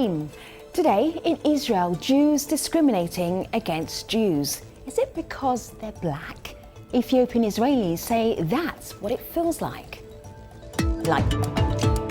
theme. Today in Israel, Jews discriminating against Jews. Is it because they're black? Ethiopian Israelis say that's what it feels like.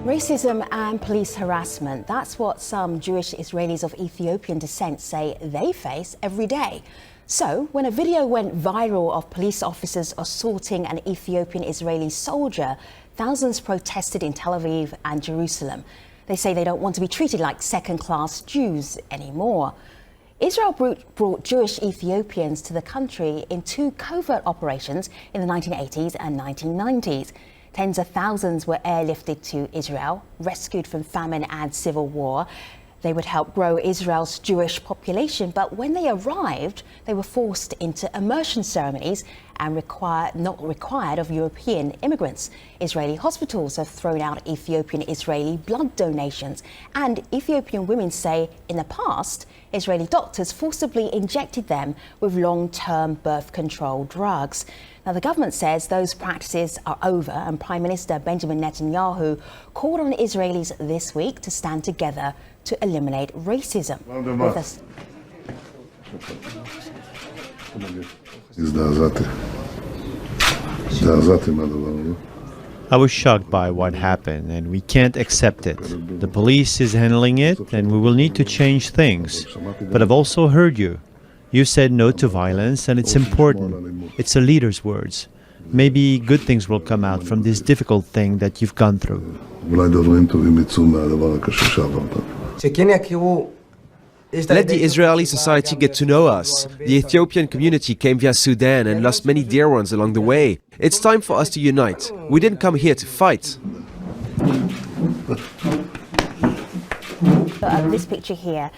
Racism and police harassment, that's what some Jewish Israelis of Ethiopian descent say they face every day. So, when a video went viral of police officers assaulting an Ethiopian Israeli soldier, thousands protested in Tel Aviv and Jerusalem. They say they don't want to be treated like second-class Jews anymore. Israel brought Jewish Ethiopians to the country in two covert operations in the 1980s and 1990s. Tens of thousands were airlifted to Israel, rescued from famine and civil war. They would help grow Israel's Jewish population, but when they arrived, they were forced into immersion ceremonies and not required of European immigrants. Israeli hospitals have thrown out Ethiopian Israeli blood donations, and Ethiopian women say in the past, Israeli doctors forcibly injected them with long-term birth control drugs. Now, the government says those practices are over, and Prime Minister Benjamin Netanyahu called on Israelis this week to stand together to eliminate racism. I was shocked by what happened, and we can't accept it. The police is handling it, and we will need to change things. But I've also heard you. You said no to violence, and it's important. It's a leader's words. Maybe good things will come out from this difficult thing that you've gone through. Let the Israeli society get to know us. The Ethiopian community came via Sudan and lost many dear ones along the way. It's time for us to unite. We didn't come here to fight. This picture here,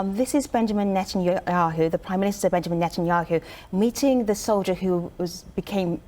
this is Benjamin Netanyahu, the Prime Minister Benjamin Netanyahu, meeting the soldier who became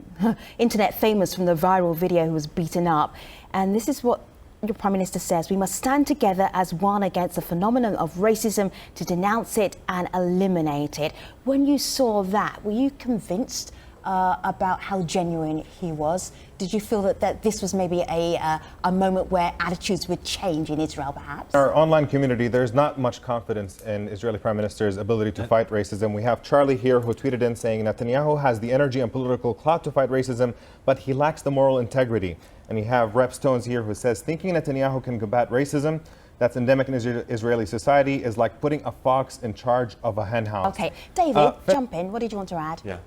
internet famous from the viral video who was beaten up. And this is what your Prime Minister says: we must stand together as one against the phenomenon of racism, to denounce it and eliminate it. When you saw that, were you convinced about how genuine he was? Did you feel that this was maybe a moment where attitudes would change in Israel, perhaps? In our online community, there's not much confidence in Israeli Prime Minister's ability to fight racism. We have Charlie here who tweeted in saying Netanyahu has the energy and political clout to fight racism, but he lacks the moral integrity. And you have Rep Stones here who says thinking Netanyahu can combat racism that's endemic in Israeli society is like putting a fox in charge of a hen house. Okay, David, jump in. What did you want to add? Yeah.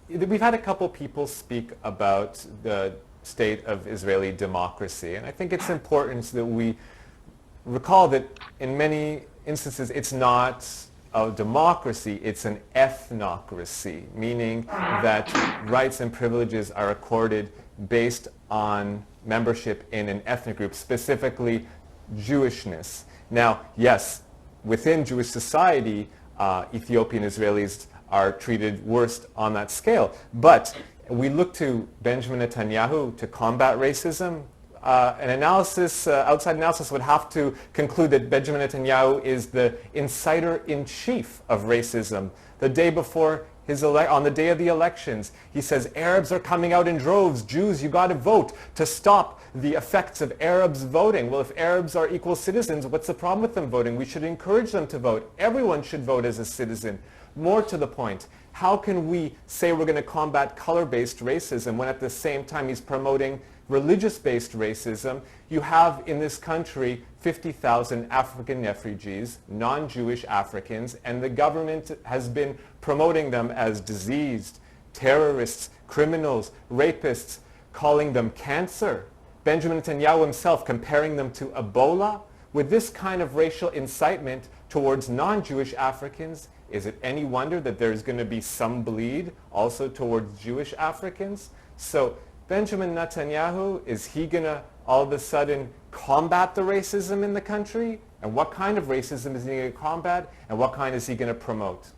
We've had a couple people speak about the state of Israeli democracy, and I think it's important that we recall that in many instances it's not a democracy, it's an ethnocracy, meaning that rights and privileges are accorded based on membership in an ethnic group, specifically Jewishness. Now, yes, within Jewish society, Ethiopian Israelis are treated worst on that scale. But we look to Benjamin Netanyahu to combat racism. An analysis, outside analysis, would have to conclude that Benjamin Netanyahu is the insider-in-chief of racism. The day before on the day of the elections, he says Arabs are coming out in droves. Jews, you got to vote to stop the effects of Arabs voting. Well, if Arabs are equal citizens, what's the problem with them voting? We should encourage them to vote. Everyone should vote as a citizen. More to the point, how can we say we're going to combat color-based racism when at the same time he's promoting religious-based racism? You have in this country 50,000 African refugees, non-Jewish Africans, and the government has been promoting them as diseased, terrorists, criminals, rapists, calling them cancer. Benjamin Netanyahu himself comparing them to Ebola. With this kind of racial incitement towards non-Jewish Africans, is it any wonder that there's going to be some bleed also towards Jewish Africans? So Benjamin Netanyahu, is he going to all of a sudden combat the racism in the country? And what kind of racism is he going to combat? And what kind is he going to promote?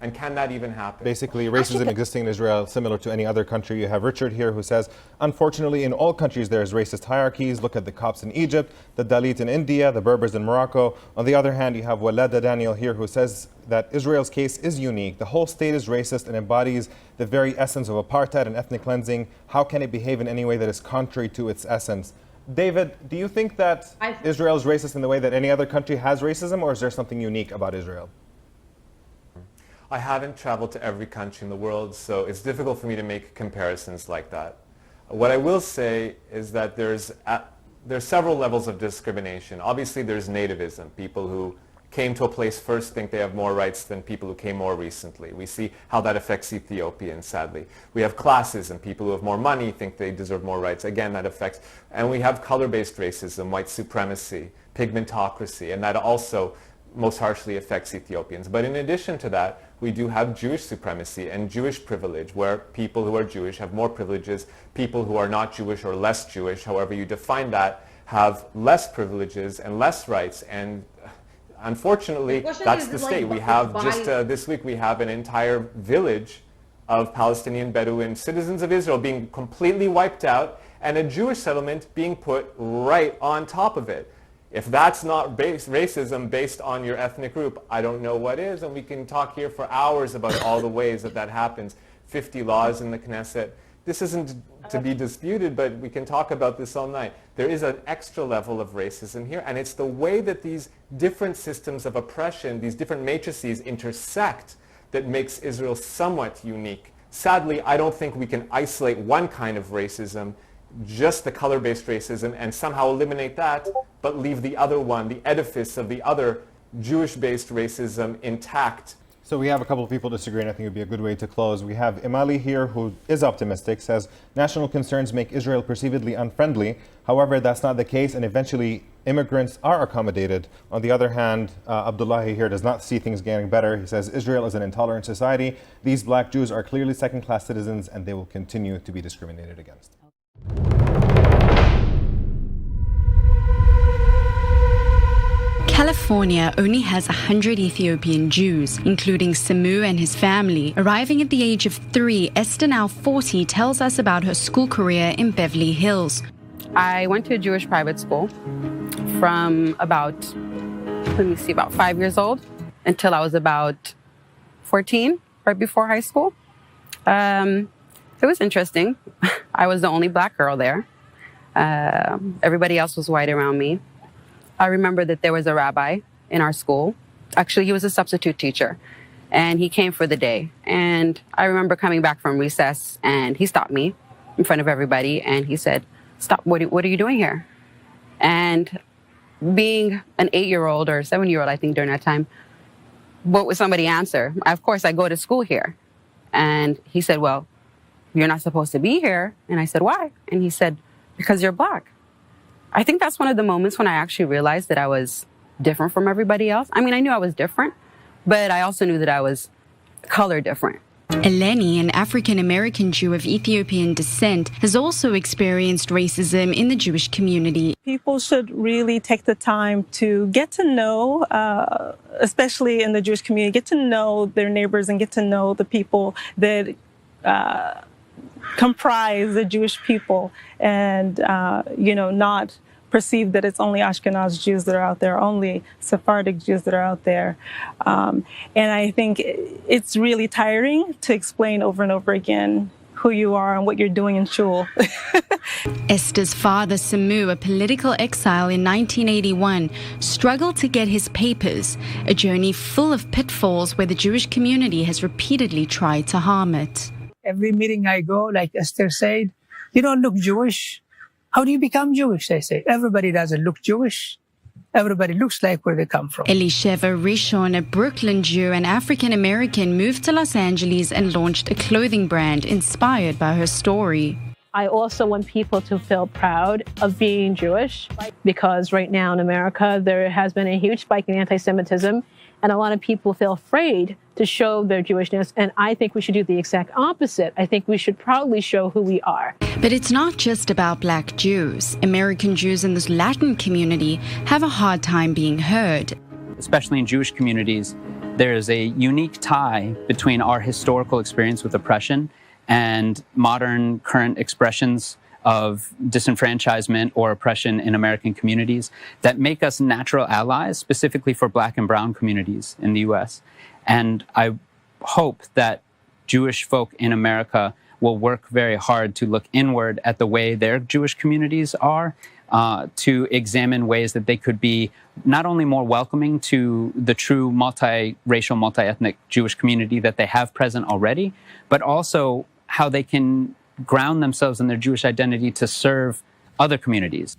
And can that even happen? Basically, racism existing in Israel, similar to any other country. You have Richard here who says, unfortunately, in all countries there is racist hierarchies. Look at the Copts in Egypt, the Dalit in India, the Berbers in Morocco. On the other hand, you have Walada Daniel here who says that Israel's case is unique. The whole state is racist and embodies the very essence of apartheid and ethnic cleansing. How can it behave in any way that is contrary to its essence? David, do you think that Israel is racist in the way that any other country has racism, or is there something unique about Israel? I haven't traveled to every country in the world, so it's difficult for me to make comparisons like that. What I will say is that there's several levels of discrimination. Obviously, there's nativism. People who came to a place first think they have more rights than people who came more recently. We see how that affects Ethiopians, sadly. We have classism. People who have more money think they deserve more rights. Again, that affects. And we have color-based racism, white supremacy, pigmentocracy, and that also most harshly affects Ethiopians. But in addition to that, we do have Jewish supremacy and Jewish privilege, where people who are Jewish have more privileges. People who are not Jewish or less Jewish, however you define that, have less privileges and less rights. And unfortunately, that's the state. We have just this week, we have an entire village of Palestinian Bedouin citizens of Israel being completely wiped out and a Jewish settlement being put right on top of it. If that's not racism based on your ethnic group, I don't know what is. And we can talk here for hours about all the ways that that happens. 50 laws in the Knesset. This isn't to be disputed, but we can talk about this all night. There is an extra level of racism here, and it's the way that these different systems of oppression, these different matrices intersect that makes Israel somewhat unique. Sadly, I don't think we can isolate one kind of racism, just the color-based racism, and somehow eliminate that, but leave the other one, the edifice of the other Jewish-based racism intact. So we have a couple of people disagreeing. I think it would be a good way to close. We have Imali here, who is optimistic, says national concerns make Israel perceivedly unfriendly. However, that's not the case, and eventually immigrants are accommodated. On the other hand, Abdullahi here does not see things getting better. He says Israel is an intolerant society. These black Jews are clearly second-class citizens, and they will continue to be discriminated against. California only has 100 Ethiopian Jews, including Samu and his family. Arriving at the age of 3, Esther, now 40, tells us about her school career in Beverly Hills. I went to a Jewish private school from about 5 years old until I was about 14, right before high school. It was interesting. I was the only black girl there. Everybody else was white around me. I remember that there was a rabbi in our school. Actually, he was a substitute teacher, and he came for the day. And I remember coming back from recess, and he stopped me in front of everybody, and he said, "Stop, what are you doing here?" And being an 8-year-old or 7-year-old, I think during that time, what would somebody answer? Of course, I go to school here. And he said, "Well, you're not supposed to be here." And I said, "Why?" And he said, "Because you're black." I think that's one of the moments when I actually realized that I was different from everybody else. I mean, I knew I was different, but I also knew that I was color different. Eleni, an African-American Jew of Ethiopian descent, has also experienced racism in the Jewish community. People should really take the time to get to know, especially in the Jewish community, get to know their neighbors and get to know the people that comprise the Jewish people, and not perceive that it's only Ashkenaz Jews that are out there, only Sephardic Jews that are out there. And I think it's really tiring to explain over and over again who you are and what you're doing in shul. Esther's father, Samu, a political exile in 1981, struggled to get his papers, a journey full of pitfalls where the Jewish community has repeatedly tried to harm it. Every meeting I go, like Esther said, "You don't look Jewish. How do you become Jewish?" They say. Everybody doesn't look Jewish. Everybody looks like where they come from. Elisheva Rishon, a Brooklyn Jew and African-American, moved to Los Angeles and launched a clothing brand inspired by her story. I also want people to feel proud of being Jewish, because right now in America, there has been a huge spike in anti-Semitism, and a lot of people feel afraid to show their Jewishness, and I think we should do the exact opposite. I think we should proudly show who we are. But it's not just about black Jews. American Jews in this Latin community have a hard time being heard. Especially in Jewish communities, there is a unique tie between our historical experience with oppression and modern current expressions of disenfranchisement or oppression in American communities that make us natural allies, specifically for black and brown communities in the U.S. And I hope that Jewish folk in America will work very hard to look inward at the way their Jewish communities are, to examine ways that they could be not only more welcoming to the true multiracial, multi-ethnic Jewish community that they have present already, but also how they can ground themselves in their Jewish identity to serve other communities.